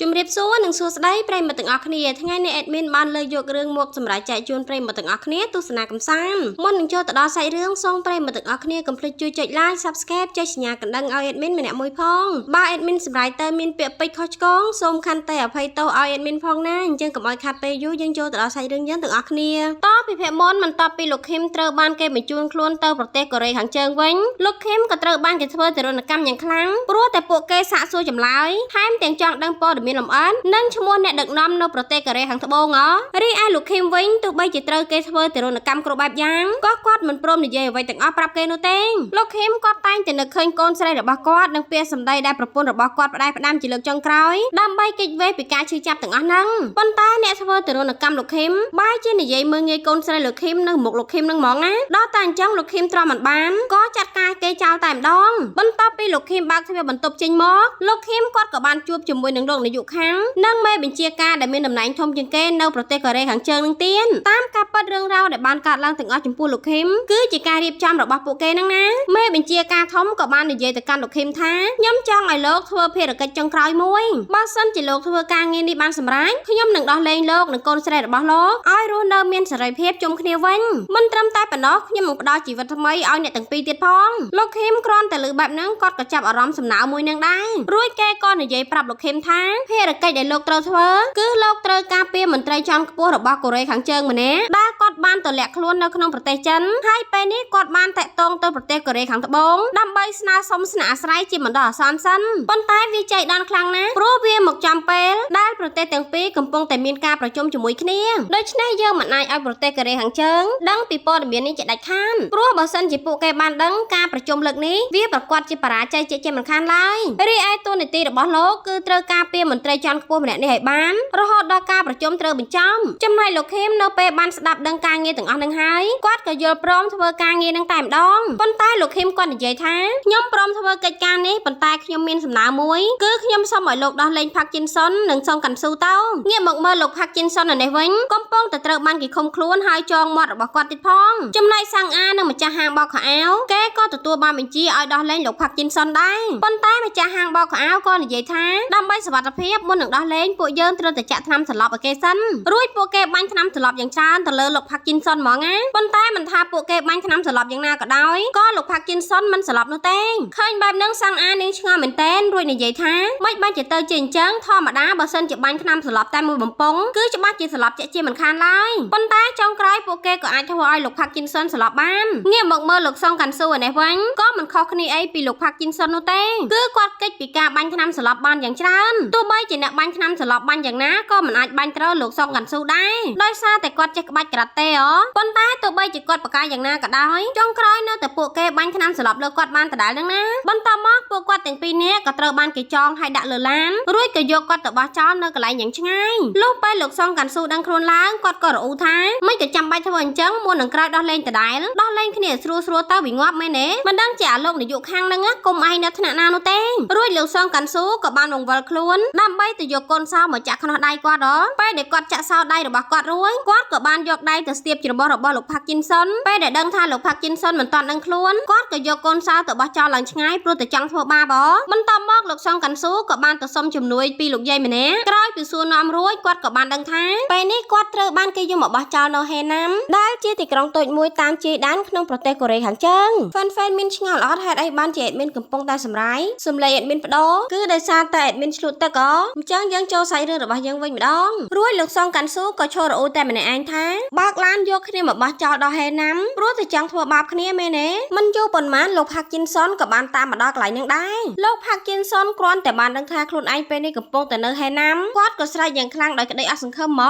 ជំរាបសួរនិងសួស្តីប្រិយមិត្តទាំងអស់គ្នាថ្ងៃនេះអេដមីនបានលើកយករឿងមកសម្រាប់ចែកជូនប្រិយមិត្តទាំងអស់គ្នាទស្សនាកំសាន្តមុននឹងចូលទៅដល់សាច់រឿងសូមប្រិយមិត្តទាំងអស់គ្នាកុំភ្លេចជួយចុច Like Subscribe ចុចសញ្ញាកណ្ដឹងឲ្យអេដមីនម្នាក់មួយផងបើអេដមីនសម្រាប់ទៅមានពាក្យពេចន៍ខុសឆ្គងសូមខន្តីអភ័យទោសឲ្យអេដមីនផងណាអញ្ចឹងកុំឲ្យខាត់ពេលយូរយើងចូលទៅដល់សាច់រឿងយើងទាំងអស់គ្នាតពីភពមុនបន្ទាប់ពីលោកឃឹមត្រូវបានគេបញ្ជូនខ្លួនទៅប្រទេសកូរ៉េខាងជើងវិញលោកឃឹមក៏ត្រូវបានគេធ្វើទរណកម្មយ៉ាងខ្លាំងព្រោះតែពួកគេសាកសួរចម្លើយថែមទាំងចង់ដឹងព័ត៌មានលម្អិតនិងឈ្មោះអ្នកដឹកនាំនៅប្រទេសកូរ៉េខាងត្បូងរីឯលោកឃឹមវិញទោះបីជាត្រូវគេធ្វើទរណកម្មគ្រប់បែបយ៉ាងក៏គាត់មិនព្រមនិយាយអ្វីទាំងអស់ប្រាប់គេនោះទេលោកឃឹមគាត់តែងតែនឹកឃើញកូនស្រីរបស់គាត់និងពាក្យសម្ដីដែលប្រពន្ធរបស់គាត់ផ្ដាច់ផ្ដាំជាលើកចុងក្រោយដើម្បីគេចវេសពីការឈឺចាប់ទាំងអស់ហ្នឹងប៉ុន្តែអ្នកធ្វើទរណកម្មលោកឃឹមបែរជានិយាយមើលងាយកូនស្រីលោកឃឹមនៅមុខលោកឃឹមនឹងហ្មងណាដល់តែអញ្ចឹងលោកឃឹមទ្រាំមិនបានក៏ចាត់ការគេចោលតែម្ដងបន្ទាប់ពីលោកឃឹមបើកទ្វារបន្ទប់ចេញមកលោកឃឹមគាត់ក៏បានជួបជាមួយនឹងលោកនាយកខាងនិងមេបញ្ជាការដែលមានតំណែងធំជាងគេនៅប្រទេសកូរ៉េខាងជើងនឹងទៀតតាមការពិតរឿងរ៉ាវដែលបានកើតឡើងទាំងអស់ចំពោះលោកឃឹមគឺជាការរៀបចំរបស់ពួកគេហ្នឹងណាមេបញ្ជាការធំក៏បាននិយាយទៅកាន់លោកឃឹមថាខ្ញុំចង់ឲ្យលោកធ្វើភារកិច្ចចុងក្រោយមួយបើសិនជាលោកធ្វើការងារនេះបានសម្រេចខ្ញុំនឹងដោះលែងលោកនិងកូនស្រីរបស់លោកឲ្យរស់នៅមានសេរីភាពជុំគ្នាវិញមិនត្រឹមតែប៉ុណ្ណោះខ្ញុំនឹងផ្ដល់ជីវិតថ្មីឲ្យអ្នកទាំងពីរទៀតផងលោកឃឹមគ្រាន់តែលើបែបហ្នឹងគាត់ក៏ចាប់អារម្មណ៍សំណៅមួយនឹងដែររួចគេក៏និយាយប្រាប់លោកឃឹមថាភារកិច្ចដែលលោកត្រូវធ្វើគឺលោកត្រូវការពារមន្ត្រីជាន់ខ្ពស់របស់កូរ៉េខាងជើងម្នាក់ដែលគាត់បានទម្លាក់ខ្លួននៅក្នុងប្រទេសចិនហើយពេលនេះគាត់បានតាក់ទងទៅប្រទេសកូរ៉េខាងត្បូងដើម្បីស្នើសុំស្នាក់អាស្រ័យជាបណ្ដោះអាសន្នសិនប៉ុន្តែវាចៃដន្យខ្លាំងណាស់ព្រោះវាមកចំពេលដែលប្រទេសទាំងពីរកំពុងតែមានការប្រជុំជាមួយគ្នាដូច្នេះយើងមិនអាចឲ្យប្រទេសកូរ៉េខាងជើងដឹងពីព័ត៌មាននេះជាដាច់ខាតព្រោះបើសិនជាពួកគេបានដឹងការប្រជុំលើកនេះវាប្រកាសជាបរាជ័យជាមិនខានឡើយរីឯតួនាទីរបស់លោកគឺត្រូវការពារមន្ត្រីជាន់ខ្ពស់ម្នាក់នេះឲ្យបានរហូតដល់ការប្រជុំត្រូវបញ្ចប់ចំណែកលោកឃឹមនៅពេលបានស្ដាប់ដឹងការងារទាំងអស់នឹងហើយគាត់ក៏យល់ព្រមធ្វើការងារនឹងតែម្ដងប៉ុន្តែលោកឃឹមគាត់និយាយថាខ្ញុំព្រមធ្វើកិច្ចការនេះប៉ុន្តែខ្ញុំមានសំណើមួយគឺខ្ញុំសូមឲ្យលោកដោះលែងផាក់ជីនសុននិងសុងកាន់ស៊ូទៅងាកមកមើលលោកផាក់ជីនសុននៅនេះវិញកំពុងតែត្រូវបានគេឃុំខ្លួនហើយចងមាត់របស់គាត់ទៀតផងចំណែកសាំងអានិងម្ចាស់ហាងបោកខោអាវគេក៏ទទួលបានបញ្ជាឲ្យដោះលែងលោកផាក់ជីនសុនដែរប៉ុន្តែម្ចាស់ហាងបោកខោអាវក៏និយាយថាដើម្បីសុវត្ថិភាពមុននឹងដោះលែងពួកយើងត្រូវតែចាក់ថ្នាំសន្លប់ឲ្យគេសិនរួចពួកគេបាញ់ថ្នាំសន្លប់យ៉ាងច្រើនទៅលើលោកផាក់ជីនសុនហ្មងណាប៉ុន្តែមិនថាពួកគេបាញ់ថ្នាំសន្លប់យ៉ាងណាក៏ដោយក៏លោកផាក់ជីនសុនមិនសន្លប់នោះទេឃើញបែបហ្នឹងសាំងអានាងឆ្ងល់មែនតែនរួចនិយាយថាមិនបាញ់ទៅជាអញ្ចឹងធម្មតាបើសិនជាបាញ់ថ្នាំសន្លប់តែមួយបំពង់គឺច្បាស់ជាសន្លប់ជាមិនខានឡើយប៉ុន្តែចុងក្រោយពួកគេក៏អាចធ្វើឲ្យលោកផាក់ជីនសុនសន្លប់បានងាកមកមើលលោកសុងកាន់ស៊ូឯនេះវិញក៏មិនខុសគ្នាអីពីលោកផាក់ជីនសុននោះទេគឺគាត់កិច្ចពីការបាញ់ថ្នាំសន្លប់បានយ៉ាងច្រើនទោះបីជាអ្នកបាញ់ថ្នាំសន្លប់បានយ៉ាងណាក៏មិនអាចបាញ់ត្រូវលោកសុងកាន់ស៊ូដែរដោយសារតែគាត់ចេះក្បាច់ការ៉ាតេប៉ុន្តែទោះបីជាគាត់បកាយយ៉ាងណាក៏ដោយចុងក្រោយនៅតែពួកគេបាញ់ថ្នាំសន្លប់លើគាត់បានដដែលហ្នឹងណាបន្តមកពួកគាត់ទាំងពីរនាក់ក៏ត្រូវបានគេចងហើយដាក់លើឡានរួចក៏យកគាត់ទៅបោះចោលនៅកន្លែងយ៉ាងឆ្ងាយលុះពេលលោកសុងកាន់ស៊ូដឹងខ្លួនឡើងគាត់ក៏រអ៊ូថាមិនក៏ចាំបាច់ធ្វើអញ្ចឹងមុននឹងក្រោយដោះលែងដដែលដោះលែងគ្នាស្រួលទៅវាងាប់មែនទេមិនដឹងជាអាលោកនាយកខាងហ្នឹងគុំឯងនៅថ្នាក់ណានោះទេរួចលោកសុងកាន់ស៊ូក៏បានវង្វល់ខ្លួនដើម្បីទៅយកកូនសោមកចាក់ខ្នោះដៃគាត់ពេលដែលគាត់ចាក់សោដៃរបស់គាត់រួចគាត់ក៏បានយកដៃទៅស្ទាបច្របល់របស់លោកផាក់ជីនសុនពេលដែលដឹងថាលោកផាក់ជីនសុនមិនទាន់ដឹងខ្លួនគាត់ក៏យកកូនសោទៅបោះចោលឡើងឆ្ងាយព្រោះតែចង់ធ្វើបាបបន្តមកលោកសុងកាន់ស៊ូក៏បានទៅសុំជំនួយពីលោកយាយម្នាក់ក្រោយពីសួរនាំរួចគាត់ក៏បានដឹងថាពេលនេះគាត់ត្រូវបានគេយកមកបោះចោលនៅហេណាំដែលជាទីក្រុងតូចមួយតាមជាយដែនក្នុងប្រទេសកូរ៉េខាងជើងហ្វេនមានឆ្ងល់អត់ហេតុអីបានជាអេដមីនកំពុងតែសម្រាយសំឡេងអេដមីនបដោគឺដោយសារតែអេដមីនឆ្លូតទឹកអញ្ចឹងយើងចូលសាច់រឿងរបស់យើងវិញម្ដងរួចលោកសុងកាន់ស៊ូក៏ឈររអ៊ូតែម្នាក់ឯងថាបើកឡានយកគ្នាមកបោះចោលដល់ហេណាំព្រោះតែចង់ធ្វើបាបគ្នាមែនទេមិនយូរប៉ុន្មានលោកផាក់ជីនសុនក៏បានតាមមកដល់កន្លែងហ្នឹងដែរលោកផាក់ជីនសុនគ្រាន់តែបានដឹងថាខ្លួនឯងពេលនេះកំពុងតែនៅហេណាំគាត់ក៏ស្រែកយ៉ាងខ្លាំងដោយក្តីអស់សង្ឃឹមហ្ម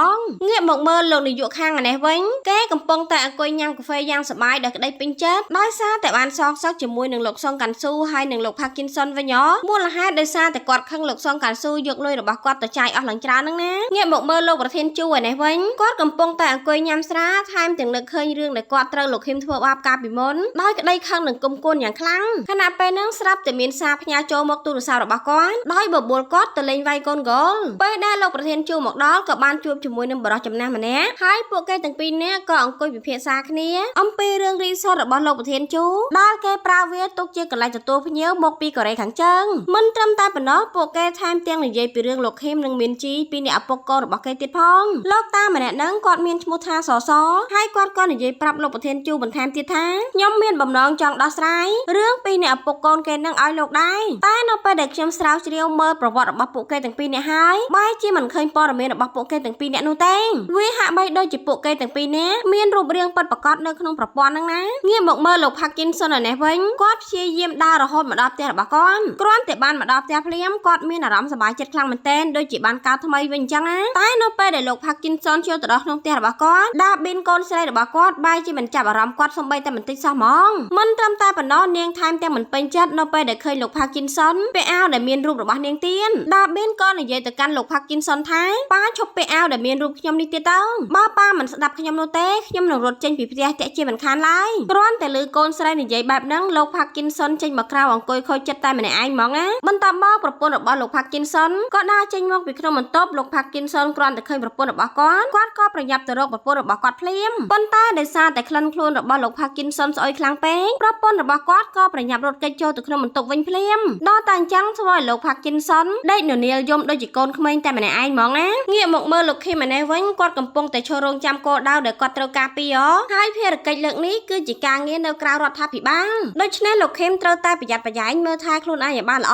ងងាកមកមើលលោកនាយកខាងឯនេះវិញគេកំពុងតែអង្គុយញ៉ាំកាហ្វេយ៉ាងសប្បាយដោយក្តីពេញចិត្តដោយសារតែបានសងសឹកជាមួយនឹងលោកសុងកាន់ស៊ូហើយនឹងលោកផាក់ជីនសុនវិញមូលហេតុដោយសារតែគាត់ខឹងលោកសុងកាន់ស៊ូយកលុយរបស់គាត់ទៅចាយអស់ឡើងច្រើនហ្នឹងណាងាកមកមើលលោកប្រធានជួឯនេះវិញគាត់កំពុងតែអង្គុយញ៉ាំស្រាថែមទាំងនឹកឃើញរឿងដែលគាត់ត្រូវលោកឃឹមធ្វើបាបកាលពីមុនដោយក្តីខឹងនឹងគុំគួនយ៉ាងខ្លាំងខណៈពេលហ្នឹងស្រាប់តែមានសារផ្ញើចូលមកទូរស័ព្ទរបស់គាត់ដោយបបួលគាត់ទៅលេងវាយកូនហ្គោលពេល ដែលលោកប្រធានជួមកដល់ក៏បានជួបជាមួយនឹងបរិសុទ្ធចំណាស់ម្នាក់ហើយពួកគេទាំងពីរនាក់ក៏អង្គុយពិភាក្សាគ្នាអំពីរឿងរីសតរបស់លោកប្រធានជួដែលគេប្រើវាទុកជាកន្លែងទទួលភ្ញៀវមកពីកូរ៉េខាងជើងមិនត្រឹមតែប៉ុណ្ណោះពួកគេថែមទាំងនិយាយពីរឿងលោកខេមនិងមានជីពីអ្នកឪពុកកូនរបស់គេទៀតផងលោកតាម្នាក់ហ្នឹងគាត់មានឈ្មោះថាសសហើយគាត់ក៏និយាយប្រាប់លោកប្រធានជួបន្ថែមទៀតថាខ្ញុំមានបំណងចង់ដោះស្រាយរឿងពីអ្នកឪពុកកូនគេនឹងឲ្យលោកដែរតែនៅពេលដែលខ្ញុំស្រាវជ្រាវមើលប្រវត្តិរបស់ពួកគេទាំងពីរនាក់ហើយបែរជាមិនឃើញព័ត៌មានរបស់ពួកគេទាំងពីរនាក់នោះទេវាហាក់បីដូចជាពួកគេទាំងពីរនាក់មានរូបរាងពិតប្រាកដនៅក្នុងប្រព័ន្ធហ្នឹងណាងាកមកមើលលោក Parkinson ឯនេះវិញគាត់ព្យាយាមដើររហូតមកដល់ផ្ទះរបស់គាត់គ្រាន់តែបានមកដល់ផ្ទះភ្លាមគាត់មានអារម្មណ៍សប្បាយចិត្តខ្លាំងមែនទែនដូចជាបានកើតថ្មីវិញអញ្ចឹងណាតែនៅពេលដែលលោក Parkinson ចូលទៅដល់ក្នុងផ្ទះរបស់គាត់ដាប៊ីនកូនស្រីរបស់គាត់បែរជាមិនចាប់អារម្មណ៍គាត់សូម្បីតែបន្តិចសោះហ្មងមិនត្រឹមតែប៉ុណ្ណោះនាងថែមទាំងមិនពេញចិត្តនៅពេលដែលឃើញលោក Parkinson ពាក់អាវដែលមានរូបរបស់នាងទៀនដាប៊ីនក៏និយាយទៅកាន់លោក Parkinson ថាប៉ាឈប់ពាក់អាវដែលមានរូបខ្ញុំនេះទៀតទៅបើប៉ាមិនស្ដាប់ខ្ញុំនោះទេខ្ញុំនឹងរត់ចេញពីផ្ទះតាក់ជាមិនខានឡើយគ្រាន់តែឮកូនស្រីនិយាយបែបហ្នឹងលោក Parkinson ចេញមកក្រៅអង្គុយខូចចិត្តតែម្នាក់ឯងហ្មងណាបន្ទាប់មកប្រពន្ធរបស់លោក Parkinson ក៏ដើរចេញមកពីក្នុងបន្ទប់លោក Parkinson គ្រាន់តែឃើញប្រពន្ធរបស់គាត់ក៏ប្រញាប់ទៅរកប្រពន្ធរបស់គាត់ភ្លាមប៉ុន្តែដោយសារតែក្លិនខ្លួនរបស់លោក Parkinson ស្អុយខ្លាំងពេកប្រពន្ធរបស់គាត់ក៏ប្រញាប់រត់គេចចូលទៅក្នុងបន្ទប់វិញភ្លាមដល់តែអញ្ចឹងធ្វើឲ្យលោក Parkinson ដេកននាលយំដូចជាកូនក្មេងតែម្នាក់ឯងហ្មងណាងាកមកមើលលោក Kim ឯនេះវិញគាត់កំពុងតែឈររងចាំគោលដៅដែលគាត់ត្រូវការពីហើយភារកិច្ចលើកនេះគឺជាការងារនៅក្រៅរដ្ឋាភិបាលដូច្នេះលោក Kim ត្រូវតែប្រយ័ត្នប្រយែងមើលថែខ្លួនឯងឲ្យបានល្អ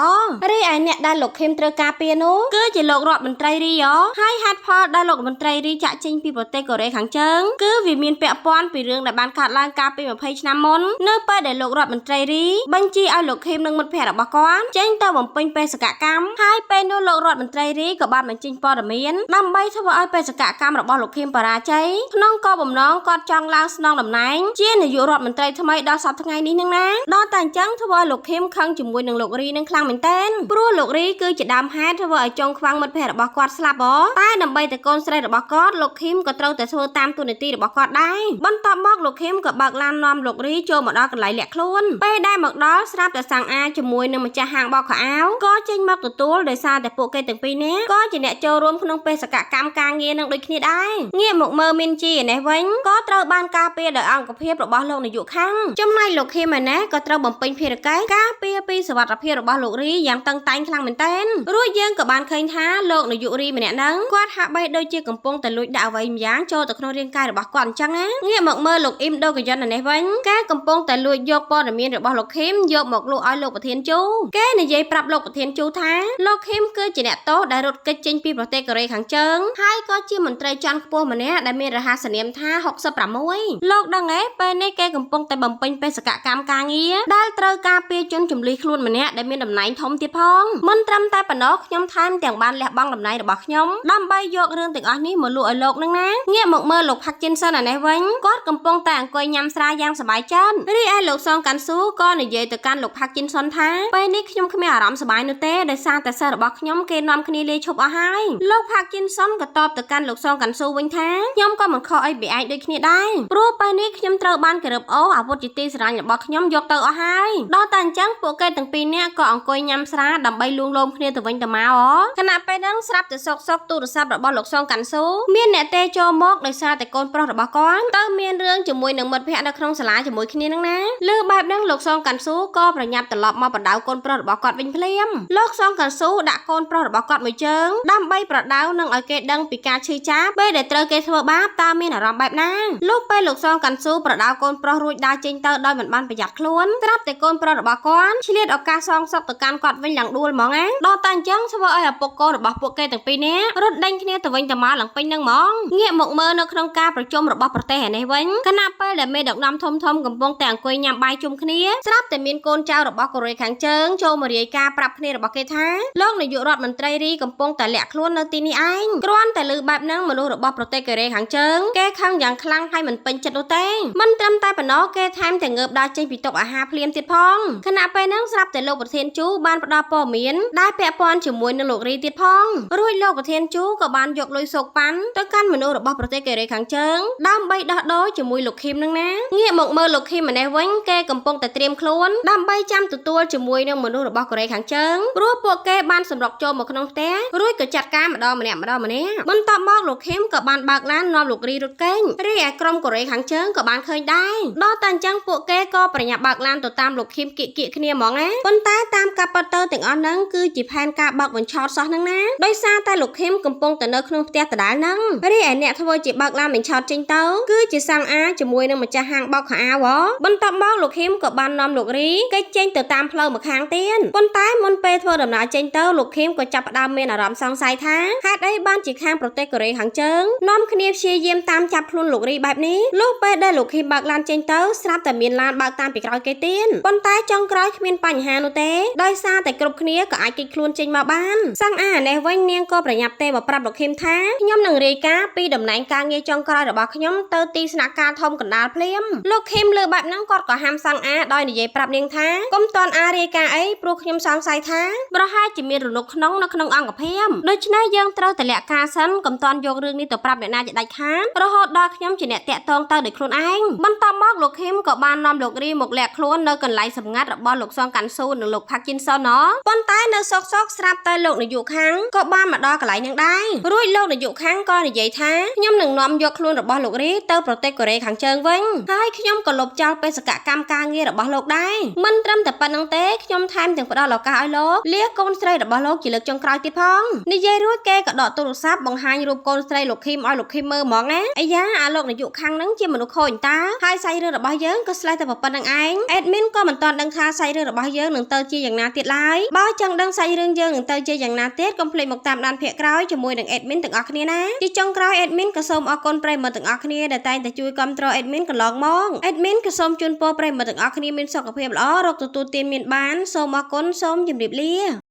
រីឯអ្នកដែលលោក Kim ត្រូវការពីនោះគឺជាលោករដ្ឋមន្ត្រីរីហើយហេតុផលដែលលោករដ្ឋមន្ត្រីរីចាក់ចេញពីប្រទេសកូរ៉េខាងជើងគឺវាមានពាក់ព័ន្ធពីរឿងដែលបានកើតឡើងកាលពី20ឆ្នាំមុននៅពេលដែលលោករដ្ឋមន្ត្រីរីបញ្ជាឲ្យលោក Kim និងមិត្តភ័ក្តិរបស់គាត់ចេញទៅបំពេញបេសកកម្មហើយពេលនោះលោករដ្ឋមន្ត្រីរីក៏បានបញ្ចេញព័ត៌មានដើម្បីធ្វើឲ្យបេសកកម្មរបស់លោក Kim បរាជ័យក្នុងគោលបំណងគាត់ចង់ឡើងស្នងតំណែងជានាយករដ្ឋមន្ត្រីថ្មីដល់សប្តាហ៍ថ្ងៃនេះនឹងណាដល់តែអញ្ចឹងធ្វើឲ្យលោក Kim ខឹងជាមួយនឹងលោករីនឹងខ្លាំងមែនទែនព្រោះលោករីគឺជាដើមហេតុធ្វើឲ្យចុងខ្វាំងមិត្តភ័ក្តិរបស់គាត់ស្លាប់តែដើម្បីតែកូនស្រីរបស់គាត់លោក Kim ក៏ត្រូវតែធ្វើតាមទូនាទីរបស់គាត់ដែរបន្ទាប់មកលោក Kim ក៏បើកឡាននាំលោករីចូលមកដល់កន្លែងលាក់ខ្លួនពេលដែលមកដល់ស្រាប់តែសាំងអាជាមួយនឹងម្ចាស់ហាងបោកខោអាវក៏ចេញមកទទួលដោយសារតែពួកគេទាំងពីរនាក់ក៏ជាអ្នកចូលរួមក្នុងបេសកកម្មការងារនឹងដូចគ្នាដែរងាកមកមើលមីនជីឯនេះវិញក៏ត្រូវបានការពារដោយអង្គភាពរបស់លោកនាយកខាងចំណែកលោក Kim ឯនេះក៏ត្រូវបំពេញភារកិច្ចការពារពីសុវត្ថិភាពរបស់លោករីយ៉ាងតឹងតែងខ្លាំងមែនទែនរួចយើងក៏បានឃើញថាលោកនាយករីម្នាក់ហ្នឹងគាត់ហាក់បីដូចជាកំពុងតែលួចដាក់អ្វីម្យ៉ាងចូលទៅក្នុងរាងកាយរបស់គាត់អញ្ចឹងណាងាកមកមើលលោកអ៊ីមដូកយ៉ុនឯនេះវិញគេកំពុងតែលួចយកព័ត៌មានរបស់លោក Kim យកមកលក់ឲ្យលោកប្រធានជូគេនិយាយប្រាប់លោកប្រធានជូថាលោក Kim គឺជាអ្នកទោសដែលរត់គេចចេញពីប្រទេសកូរ៉េខាងជើងហើយក៏ជាមន្ត្រីជាន់ខ្ពស់ម្នាក់ដែលមានរហស្សនាមថា66លោកដឹងទេពេលនេះគេកំពុងតែបំពេញបេសកកម្មការងារដែលត្រូវការពារជនជំនះខ្លួនម្នាក់ដែលមានតំណែងធំទៀតផងមិនត្រឹមតែប៉ុណ្ណោះខ្ញុំថែមទាំងបានលះបង់តំណែងរបស់ខ្ញុំដើម្បីយករឿងទាំងអស់នេះមកលក់ឲ្យលោកនឹងណាងាកមកមើលលោក Parkinson ឯនេះវិញគាត់កំពុងតែអង្គុយញ៉ាំស្រាយ៉ាងសប្បាយចិត្តរីឯលោកសងកាន់ស៊ូក៏និយាយទៅកាន់លោក Parkinson ថាពេលនេះខ្ញុំគ្មានអារម្មណ៍សប្បាយនោះទេដោយសារតែសិស្សរបស់ខ្ញុំគេនាំគ្នាលាឈប់អស់ហើយលោក Parkinson ក៏តបទៅកាន់លោកសងកាន់ស៊ូវិញថាខ្ញុំក៏មិនខកអីពីឯងដូចគ្នាដែរព្រោះពេលនេះខ្ញុំត្រូវបានគេរឹបអូសអាវុធជាទីស្រឡាញ់របស់ខ្ញុំយកទៅអស់ហើយដល់តែអញ្ចឹងពួកគេទាំងពីរនាក់ក៏អង្គុយញ៉ាំស្រាដើម្បីលួងលោមគ្នាទៅវិញទៅមកខណៈពេលហ្នឹងស្រាប់តែសុកទូរស័ព្ទរបស់លោកសងកាន់ស៊ូមានអ្នកទេចូលមកដោយសារតែកូនប្រុសរបស់គាត់ទៅមានរឿងជាមួយនឹងមិត្តភ័ក្តិនៅក្នុងសាលាជាមួយគ្នានឹងណាលើបែបហ្នឹងលោកសងកាន់ស៊ូក៏ប្រញាប់ត្រឡប់មកបដៅកូនប្រុសរបស់គាត់វិញភ្លាមលោកសងកាន់ស៊ូដាក់កូនប្រុសរបស់គាត់មួយជើងដើម្បីប្រដៅនឹងឲ្យគេដឹងពីការឈឺចាប់ពេលដែលត្រូវគេធ្វើបាបតើមានអារម្មណ៍បែបណាលោកពេលលោកសងកាន់ស៊ូប្រដៅកូនប្រុសរួចដើរចេញទៅដោយមិនបានប្រយ័ត្នខ្លួនត្រាប់តែកូនប្រុសរបស់គាត់ឆ្លៀតឱកាសសងសឹកទៅកាន់គាត់វិញឡើងដួលហ្មងណាដល់តែអញ្ចឹងធ្វើឲ្យឪពុកកូនរបស់ពួកគេទាំងពីរនាក់រត់ដេញគ្នាទៅវិញទៅមកឡើងពេញនឹងហ្មងងាកមកមើលនៅក្នុងការប្រជុំរបស់ប្រទេសឯនេះវិញខណៈពេលដែលមេដឹកនាំធំកំពុងតែអង្គុយញ៉ាំបាយជុំគ្នាស្រាប់តែមានកូនចៅរបស់កូរ៉េខាងជើងចូលមករាយការណ៍ប្រាប់គ្នារបស់គេថាលោកនាយករដ្ឋមន្ត្រីរីកំពុងតែលាក់ខ្លួននៅទីនេះឯងគ្រាន់តែលើបែបហ្នឹងមនុស្សរបស់ប្រទេសកូរ៉េខាងជើងគេខឹងយ៉ាងខ្លាំងហើយមិនពេញចិត្តនោះទេមិនត្រឹមតែប៉ុណ្ណោះគេថែមទាំងងើបដើរចេញពីតុអាហារភ្លាមទៀតផងខណៈពេលហ្នឹងស្រាប់តែលោកប្រធានជូបានផ្ដល់ព័ត៌មានដែលពាក់ព័ន្ធជាមួយនឹងលោករីទៀតផងរួចលោកប្រធានជូក៏បានយកលុយសោកប៉ាន់ទៅកាន់មនុស្សរបស់ប្រទេសកូរ៉េខាងជើងដើម្បីដោះដូរជាមួយលោក Kim នឹងណាងាកមកមើលលោក Kim ម្នាក់វិញគេកំពុងតែត្រៀមខ្លួនដើម្បីចាំទទួលជាមួយនឹងមនុស្សរបស់កូរ៉េខាងជើងព្រោះពួកគេបានសម្រុកចូលមកក្នុងផ្ទះរួច ក៏ចាត់ការម្ដងម្នាក់បន្ទាប់មកលោកខេមក៏បានបើកឡាននាំលោករីរត់កេងរីឯក្រុមកូរ៉េខាងជើងក៏បានឃើញដែរដល់តែអញ្ចឹងពួកគេក៏ប្រញាប់បើកឡានទៅតាមលោកខេមគៀកគ្នាហ្មងណាប៉ុន្តែតាមការប៉ັດទៅទាំងអស់ហ្នឹងគឺជាផែនការបើកបញ្ឆោតសោះហ្នឹងណាដោយសារតែលោកខេមកំពុងតែនៅក្នុងផ្ទះដដែលហ្នឹងរីឯអ្នកធ្វើជាបើកឡានបញ្ឆោតចេញទៅគឺជាសាំងអាជាមួយនឹងម្ចាស់ហាងបោកខោអាវបន្ទាប់មកលោកខេមក៏បាននាំលោករីគេចេញទៅតាមផ្លូវម្ខាងទៀតប៉ុន្តែមុនពេលធ្វើដំណើរចេញទៅលោកខេមក៏ចាប់ផ្ដើមមានអារម្មណ៍សង្ស័យថាហេតុអីបានជាខាងប្រទេសកូរ៉េខាងជើងនាំគ្នាព្យាយាមតាមចាប់ខ្លួនលោករីបែបនេះលុះពេលដែលលោកខេមបើកឡានចេញទៅស្រាប់តែមានឡានបើកតាមពីក្រោយគេទៀតប៉ុន្តែចុងក្រោយគ្មានបញ្ហានោះទេដោយសារតែគ្រប់គ្នាក៏អាចគេចខ្លួនចេញមកបានសាំងអានេះវិញនាងក៏ប្រញាប់ទេមកប្រាប់លោកខេមថាខ្ញុំនឹងរាយការណ៍ពីតំណែងការងារចុងក្រោយរបស់ខ្ញុំទៅទីស្នាក់ការធំកណ្ដាលភ្លាមលោកខេមលើបែបហ្នឹងគាត់ក៏ហាមសាំងអាដោយនិយាយប្រាប់នាងថាកុំតន់អារាយការណ៍អីព្រោះខ្ញុំសង្ស័យថាប្រហែលជាមានរនុកក្នុងនៅក្នុងអង្គភាពដូច្នេះយើងត្រូវតែលាក់ការសិនកុំតន់យករឿងនេះទៅប្រាប់អ្នកណាជាដាច់ខាតរហូតដល់ខ្ញុំជាអ្នកតាក់ទងទៅដោយខ្លួនឯងបន្ទាប់មកលោកខេមក៏បាននាំលោករីមកលាក់ខ្លួននៅកន្លែងសម្ងាត់របស់លោកសងកាន់ស៊ូនិងលោកផាក់ជីនសុនប៉ុន្តែនៅសោកស្រាប់តែលោកនាយកខាងក៏បានមកដល់កន្លែងហ្នឹងដែររួចលោកនាយកខាងក៏និយាយថាខ្ញុំនឹងនាំយកខ្លួនរបស់លោករីទៅប្រទេសកូរ៉េខាងជើងវិញហើយខ្ញុំក៏លុបចោលបេសកកម្មការងាររបស់លោកដែរមិនត្រឹមតែប៉ុណ្្នឹងទេខ្ញុំថែមទាំងផ្ដល់ឱកាសឲ្យលោកលាកូនស្រីរបស់លោកជាលើកចុងក្រោយទៀតផងនិយាយរួចគេក៏ដកទូរស័ព្ទបង្ហាញរូបកូនស្រីលោកខេមឲ្យលោកខេមមើលហ្មងណាអាយ៉ាអាលោកនាយកខាងហ្នឹងជាមនុស្សខូចតាហើយសាច់រឿងរបស់យើងក៏ស្លេះតែប៉ុណ្្នឹងឯងអេដមីនក៏មិនទាន់ដឹងថាសាច់រឿងរបស់យើងនឹងទៅជាយ៉ាងណាទៀតឡើយបើចង់ដឹងសាច់រឿងយើងនឹងទៅជាយ៉ាងណាទៀតកុំភ្លេចមកតាមដានភាគក្រោយជាមួយនឹងអេដមីនទាំងអស់គ្នាណាជាចុងក្រោយអេដមីនក៏សូមអរគុណប្រិយមិត្តទាំងអស់គ្នាដែលតែងតែជួយគាំទ្រអេដមីនកន្លងមកអេដមីនក៏សូមជូនពរប្រិយមិត្តទាំងអស់គ្នាមានសុខភាពល្អរកទទួលទានមានបានសូមអរគុណសូមជម្រាបលា